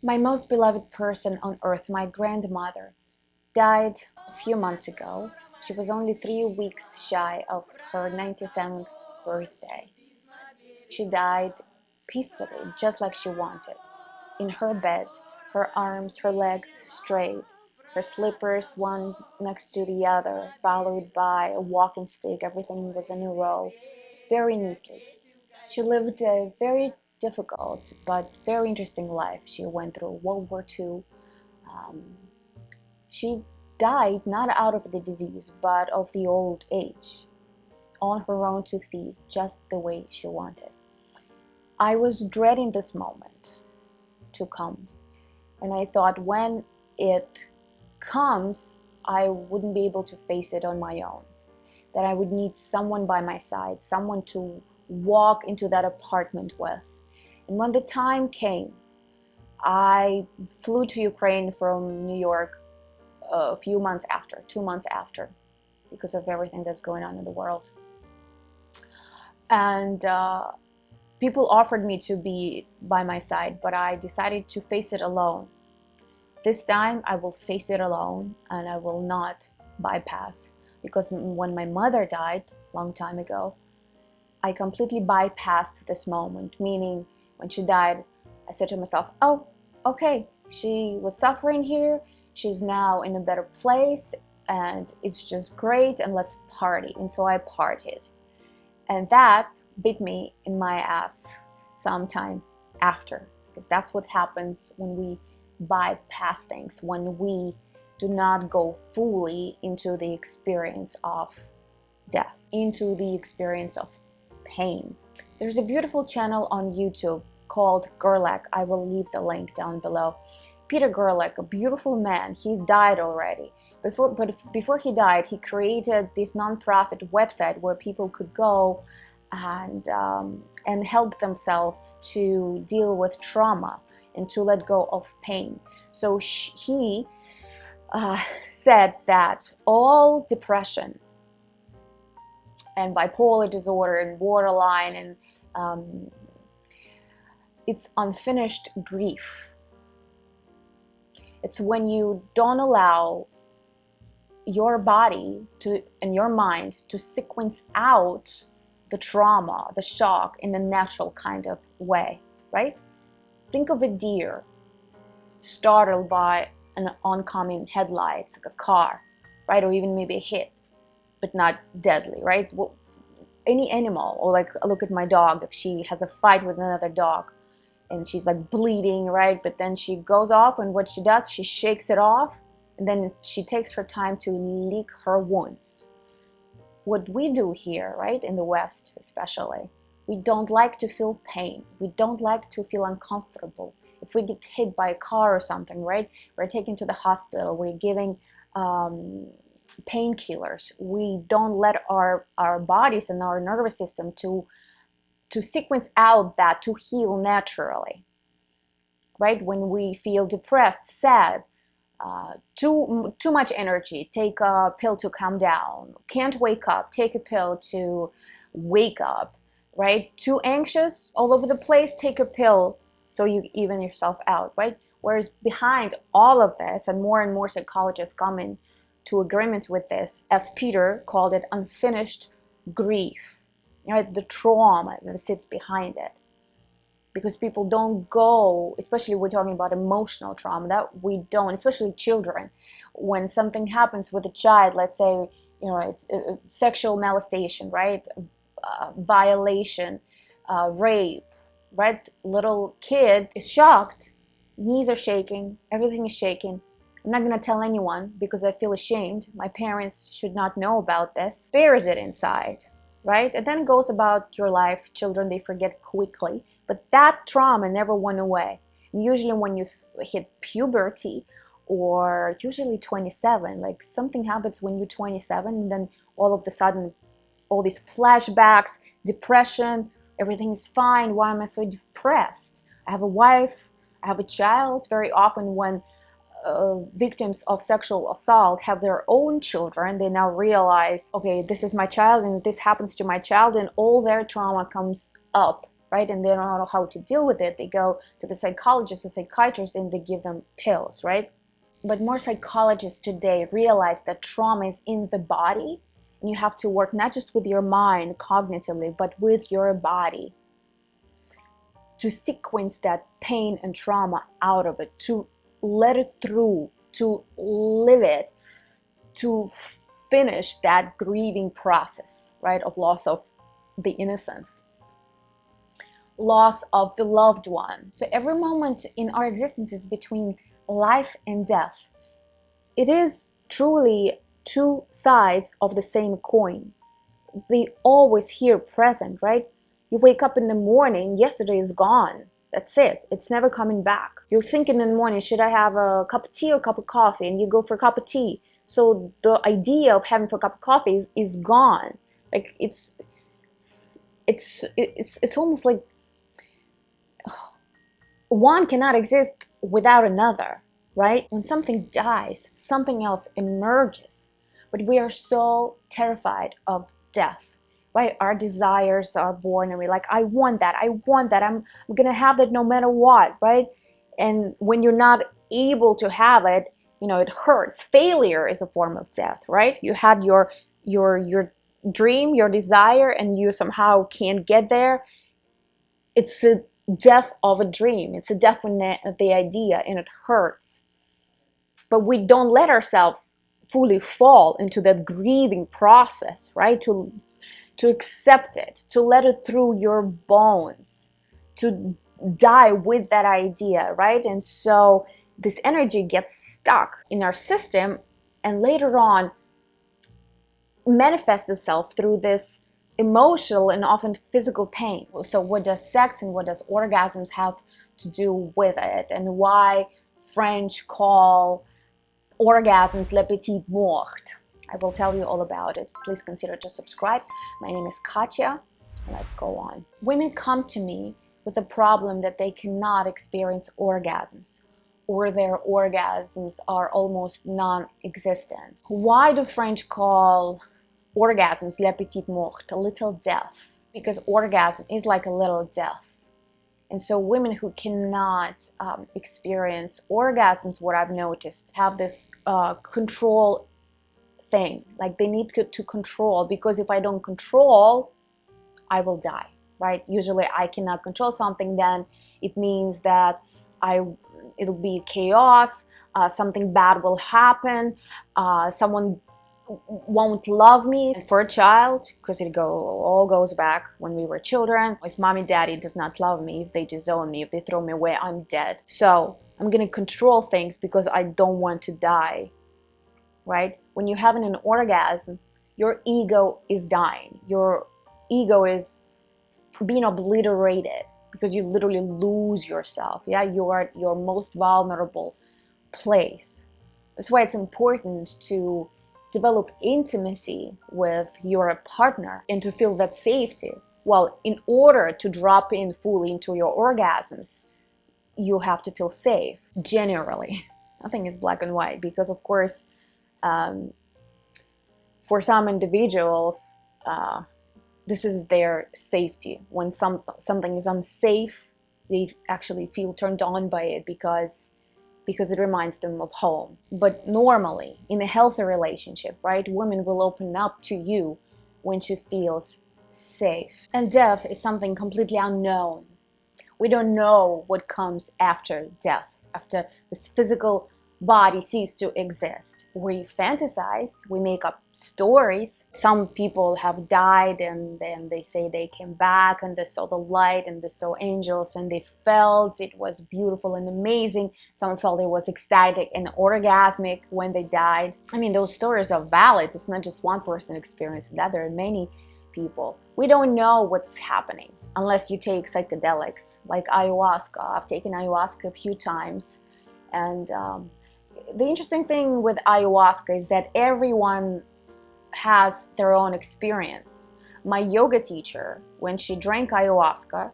My most beloved person on earth, my grandmother, died a few months ago. She was only 3 weeks shy of her 97th birthday. She died peacefully, just like she wanted. In her bed, her arms, her legs straight, her slippers one next to the other, followed by a walking stick. Everything was in a row, very neatly. She lived a very difficult but very interesting life. She went through World War II. She died not out of the disease, but of the old age, on her own 2 feet, just the way she wanted. I was dreading this moment to come, and I thought when it comes, I wouldn't be able to face it on my own, that I would need someone by my side, someone to walk into that apartment with. And when the time came, I flew to Ukraine from New York a few months after, 2 months after, because of everything that's going on in the world. And people offered me to be by my side, but I decided to face it alone. This time I will face it alone, and I will not bypass, because when my mother died a long time ago, I completely bypassed this moment, meaning when she died, I said to myself, oh, okay, she was suffering here, she's now in a better place, and it's just great, and let's party. And so I partied. And that bit me in my ass sometime after, because that's what happens when we bypass things, when we do not go fully into the experience of death, into the experience of pain. There's a beautiful channel on YouTube called Gerlach. I will leave the link down below. Peter Gerlach, a beautiful man. He died already. Before he died, he created this non-profit website where people could go and help themselves to deal with trauma and to let go of pain. So he said that all depression and bipolar disorder and borderline and it's unfinished grief. It's when you don't allow your body and your mind to sequence out the trauma, the shock in a natural kind of way, right? Think of a deer startled by an oncoming headlights, like a car, right? Or even maybe a hit, but not deadly, right? Well, any animal, or like look at my dog, if she has a fight with another dog and she's like bleeding, right? But then she goes off, and what she does, she shakes it off, and then she takes her time to lick her wounds. What we do here, right, in the West especially, we don't like to feel pain. We don't like to feel uncomfortable. If we get hit by a car or something, right, we're taken to the hospital, we're giving painkillers. We don't let our bodies and our nervous system to sequence out that, to heal naturally, right? When we feel depressed, sad, too much energy, take a pill to calm down. Can't wake up, take a pill to wake up, right? Too anxious, all over the place, take a pill so you even yourself out, right? Whereas behind all of this, and more psychologists come into agreement with this, as Peter called it, unfinished grief, right? The trauma that sits behind it. Because people don't go, especially we're talking about emotional trauma, that we don't, especially children. When something happens with a child, let's say, you know, sexual molestation, right? Violation, rape, right? Little kid is shocked, knees are shaking, everything is shaking. I'm not gonna tell anyone because I feel ashamed. My parents should not know about this. Bears it inside, right? And then goes about your life. Children, they forget quickly. But that trauma never went away. And usually when you hit puberty, or usually 27, like something happens when you're 27, and then all of a sudden, all these flashbacks, depression, everything is fine. Why am I so depressed? I have a wife, I have a child. Very often when victims of sexual assault have their own children, they now realize, okay, this is my child, and this happens to my child, and all their trauma comes up right? And they don't know how to deal with it. They go to the psychologist or psychiatrist and they give them pills, right? But more psychologists today realize that trauma is in the body, and you have to work not just with your mind cognitively, but with your body to sequence that pain and trauma out of it, to let it through, to live it, to finish that grieving process, right, of loss of the innocence, loss of the loved one. So every moment in our existence is between life and death. It is truly two sides of the same coin. They always here present, right? You wake up in the morning, yesterday is gone. That's it. It's never coming back. You're thinking in the morning, should I have a cup of tea or a cup of coffee? And you go for a cup of tea. So the idea of having for a cup of coffee is gone. Like it's almost like one cannot exist without another, right? When something dies, something else emerges. But we are so terrified of death, right? Our desires are born and we're like, I want that, I'm gonna have that no matter what, right? And when you're not able to have it, it hurts. Failure is a form of death, right? You had your dream, your desire, and you somehow can't get there. It's a death of a dream. It's a death of the idea, and it hurts. But we don't let ourselves fully fall into that grieving process, right? To accept it, to let it through your bones, to die with that idea, right? And so this energy gets stuck in our system and later on manifests itself through this emotional and often physical pain. So what does sex and what does orgasms have to do with it, and why French call orgasms le Petit Mort? I will tell you all about it. Please consider to subscribe. My name is Katya. Let's go on. Women come to me with a problem that they cannot experience orgasms, or their orgasms are almost non-existent. Why do French call orgasms le Petit Mort, a little death? Because orgasm is like a little death. And so women who cannot experience orgasms, what I've noticed, have this control thing. Like they need to control, because if I don't control, I will die, right? Usually I cannot control something, then it means that it'll be chaos, something bad will happen, someone won't love me. And for a child, because all goes back when we were children, if mommy daddy does not love me, if they disown me, if they throw me away, I'm dead. So I'm gonna control things because I don't want to die, right? When you're having an orgasm, your ego is dying. Your ego is being obliterated because you literally lose yourself. Yeah, you are at your most vulnerable place. That's why it's important to develop intimacy with your partner and to feel that safety. Well, in order to drop in fully into your orgasms, you have to feel safe, generally. Nothing is black and white, because of course, for some individuals, this is their safety. When something is unsafe, they actually feel turned on by it because it reminds them of home. But normally, in a healthy relationship, right, women will open up to you when she feels safe. And death is something completely unknown. We don't know what comes after death, after this physical body cease to exist. We fantasize, we make up stories. Some people have died and then they say they came back and they saw the light and they saw angels and they felt it was beautiful and amazing. Some felt it was ecstatic and orgasmic when they died. I mean, those stories are valid. It's not just one person experiencing that. There are many people. We don't know what's happening unless you take psychedelics like ayahuasca. I've taken ayahuasca a few times, and the interesting thing with ayahuasca is that everyone has their own experience. My yoga teacher, when she drank ayahuasca,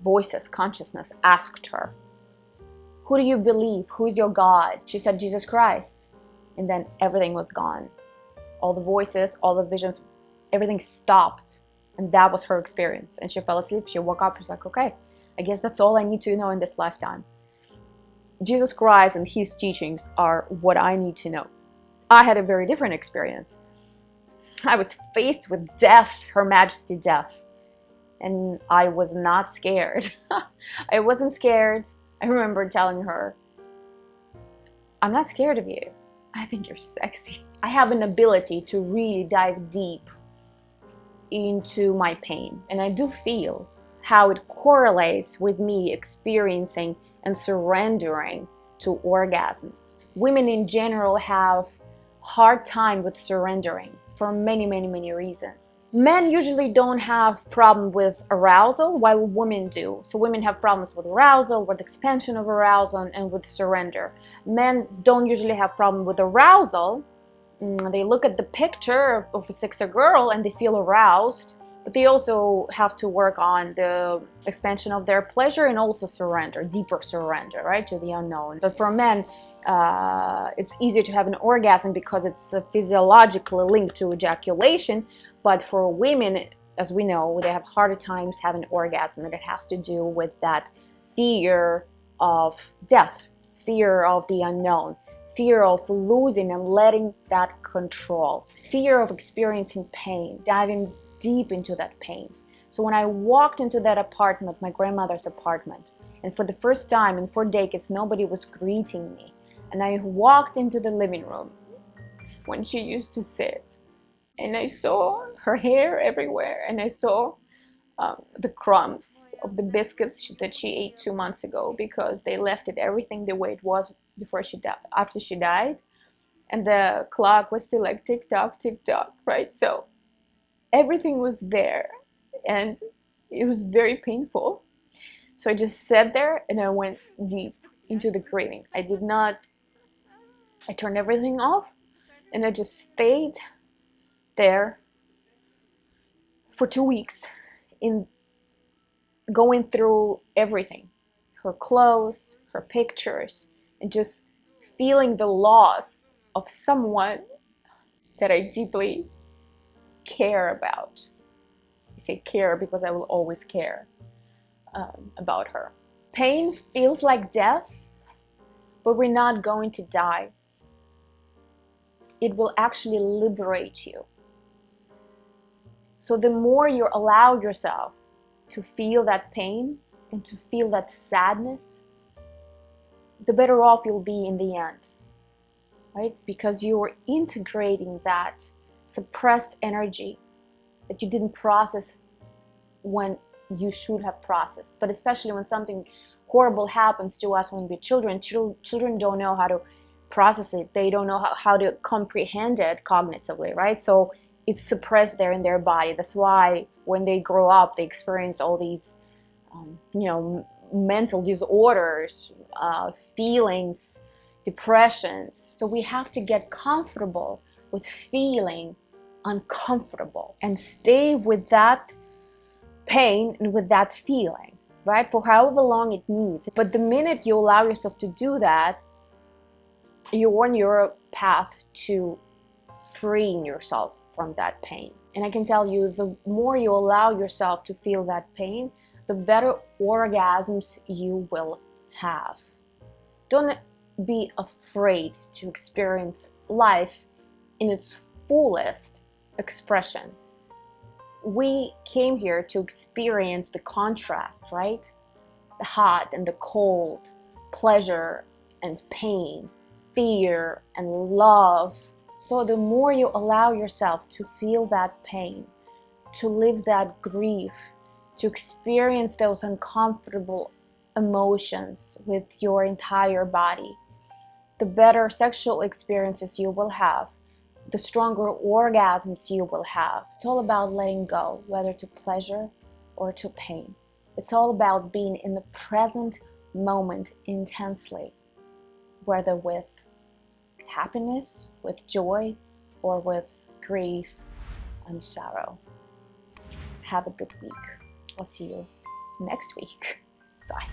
voices, consciousness asked her, "Who do you believe? Who's your God?" She said, "Jesus Christ." And then everything was gone. All the voices, all the visions, everything stopped. And that was her experience. And she fell asleep. She woke up. She's like, okay, I guess that's all I need to know in this lifetime. Jesus Christ and his teachings are what I need to know. I had a very different experience. I was faced with death, Her Majesty death. And I was not scared. I wasn't scared. I remember telling her, I'm not scared of you. I think you're sexy. I have an ability to really dive deep into my pain. And I do feel how it correlates with me experiencing and surrendering to orgasms. Women in general have hard time with surrendering for many, many, many reasons. Men usually don't have problem with arousal, while women do. So women have problems with arousal, with expansion of arousal, and with surrender. Men don't usually have problem with arousal. They look at the picture of a sexy girl and they feel aroused, but they also have to work on the expansion of their pleasure and also surrender, deeper surrender, right, to the unknown. But for men, it's easier to have an orgasm because it's physiologically linked to ejaculation. But for women, as we know, they have harder times having an orgasm, and it has to do with that fear of death, fear of the unknown, fear of losing and letting that control, fear of experiencing pain, diving deep into that pain. So when I walked into that apartment, my grandmother's apartment, and for the first time in 4 decades, nobody was greeting me, and I walked into the living room when she used to sit, and I saw her hair everywhere, and I saw the crumbs of the biscuits that she ate 2 months ago because they left it everything the way it was before she died, after she died, and the clock was still like tick tock, right? So everything was there, and it was very painful. So I just sat there and I went deep into the grieving. I turned everything off, and I just stayed there for 2 weeks in going through everything, her clothes, her pictures, and just feeling the loss of someone that I deeply care about. I say care because I will always care about her. Pain feels like death, but we're not going to die. It will actually liberate you. So the more you allow yourself to feel that pain and to feel that sadness, the better off you'll be in the end, right? Because you're integrating that suppressed energy that you didn't process when you should have processed. But especially when something horrible happens to us when we're children, children don't know how to process it. They don't know how to comprehend it cognitively, right? So it's suppressed there in their body. That's why when they grow up, they experience all these, mental disorders, feelings, depressions. So we have to get comfortable with feeling uncomfortable and stay with that pain and with that feeling, right? For however long it needs. But the minute you allow yourself to do that, you're on your path to freeing yourself from that pain. And I can tell you, the more you allow yourself to feel that pain, the better orgasms you will have. Don't be afraid to experience life in its fullest expression. We came here to experience the contrast, right? The hot and the cold, pleasure and pain, fear and love. So the more you allow yourself to feel that pain, to live that grief, to experience those uncomfortable emotions with your entire body, the better sexual experiences you will have, the stronger orgasms you will have. It's all about letting go, whether to pleasure or to pain. It's all about being in the present moment intensely, whether with happiness, with joy, or with grief and sorrow. Have a good week. I'll see you next week. Bye.